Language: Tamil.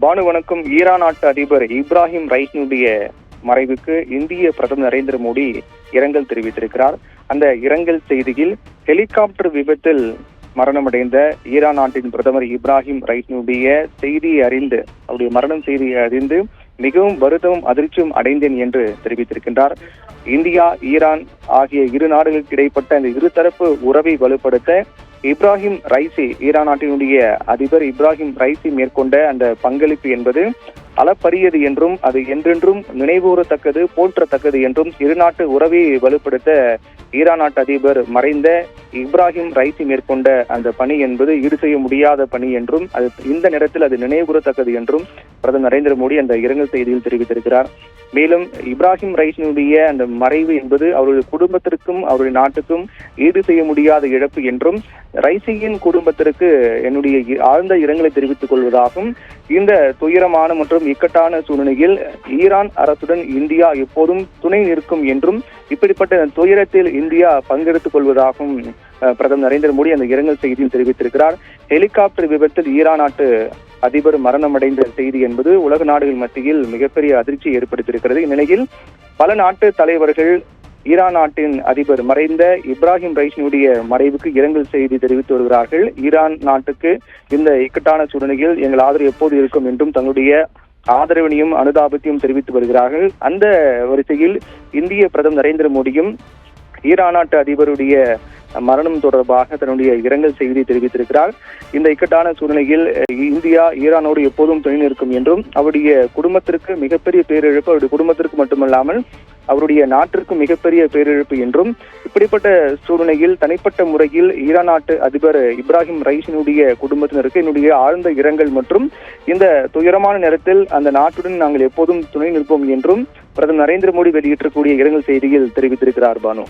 பானு வணக்கம். ஈரான் நாட்டு அதிபர் இப்ராஹிம் ரைஸினுடைய மறைவுக்கு இந்திய பிரதமர் நரேந்திர மோடி இரங்கல் தெரிவித்திருக்கிறார். அந்த இரங்கல் செய்தியில் ஹெலிகாப்டர் விபத்தில் மரணமடைந்த ஈரான் நாட்டின் பிரதமர் இப்ராஹிம் ரைஸினுடைய செய்தியை அறிந்து, அவருடைய மரணம் செய்தியை அறிந்து மிகவும் வருத்தமும் அதிர்ச்சியும் அடைந்தேன் என்று தெரிவித்திருக்கின்றார். இந்தியா, ஈரான் ஆகிய இரு நாடுகளுக்கு இடைப்பட்ட அந்த இருதரப்பு உறவை வலுப்படுத்த இப்ராஹிம் ரைசி, ஈரான் நாட்டினுடைய அதிபர் இப்ராஹிம் ரைசி மேற்கொண்ட அந்த பங்களிப்பு என்பது அளப்பரியது என்றும் அது என்றென்றும் நினைவுகூரத்தக்கது, போற்றத்தக்கது என்றும் இரு நாட்டு உறவை வலுப்படுத்த ஈரான் நாட்டு அதிபர் மறைந்த இப்ராஹிம் ரைசி மேற்கொண்ட அந்த பணி என்பது ஈடு செய்ய முடியாத பணி என்றும் அது இந்த நேரத்தில் அது நினைவுகூரத்தக்கது என்றும் பிரதமர் நரேந்திர மோடி அந்த இரங்கல் செய்தியில் தெரிவித்திருக்கிறார். மேலும் இப்ராஹிம் ரைஸினுடைய அந்த மறைவு என்பது அவருடைய குடும்பத்திற்கும் அவருடைய நாட்டுக்கும் ஈடு செய்ய முடியாத இழப்பு என்றும் ரைசியின் குடும்பத்திற்கு என்னுடைய ஆழ்ந்த இரங்கலை தெரிவித்துக் கொள்வதாகவும், இந்த துயரமான மற்றும் இக்கட்டான சூழ்நிலையில் ஈரான் அரசுடன் இந்தியா எப்போதும் துணை நிற்கும் என்றும் இப்படிப்பட்ட துயரத்தில் இந்தியா பங்கெடுத்துக் கொள்வதாகவும் பிரதமர் நரேந்திர மோடி அந்த இரங்கல் செய்தியில் தெரிவித்திருக்கிறார். ஹெலிகாப்டர் விபத்தில் ஈரான் நாட்டு அதிபர் மரணமடைந்த செய்தி என்பது உலக நாடுகள் மத்தியில் மிகப்பெரிய அதிர்ச்சியை ஏற்படுத்தியிருக்கிறது. இந்நிலையில் பல நாட்டு தலைவர்கள் ஈரான் நாட்டின் அதிபர் மறைந்த இப்ராஹிம் ரைஸினுடைய மறைவுக்கு இரங்கல் செய்தி தெரிவித்து வருகிறார்கள். ஈரான் நாட்டுக்கு இந்த இக்கட்டான சூழ்நிலையில் எங்கள் ஆதரவு எப்போது இருக்கும் என்றும் தங்களுடைய ஆதரவினையும் அனுதாபத்தையும் தெரிவித்து வருகிறார்கள். அந்த வரிசையில் இந்திய பிரதமர் நரேந்திர மோடியும் ஈரான் நாட்டு அதிபருடைய மரணம் தொடர்பாக தன்னுடைய இரங்கல் செய்தியை தெரிவித்திருக்கிறார். இந்த இக்கட்டான சூழ்நிலையில் இந்தியா ஈரானோடு எப்போதும் துணை நிற்கும் என்றும் அவருடைய குடும்பத்திற்கு மிகப்பெரிய பேரிழப்பு, அவருடைய குடும்பத்திற்கு மட்டுமல்லாமல் அவருடைய நாட்டிற்கும் மிகப்பெரிய பேரிழப்பு என்றும், இப்படிப்பட்ட சூழ்நிலையில் தனிப்பட்ட முறையில் ஈரான் நாட்டு அதிபர் இப்ராஹிம் ரைஸினுடைய குடும்பத்தினருக்கு என்னுடைய ஆழ்ந்த இரங்கல் மற்றும் இந்த துயரமான நேரத்தில் அந்த நாட்டுடன் நாங்கள் எப்போதும் துணை நிற்போம் என்றும் பிரதமர் நரேந்திர மோடி வெளியிட்டிருக்கக்கூடிய இரங்கல் செய்தியில் தெரிவித்திருக்கிறார். பானு.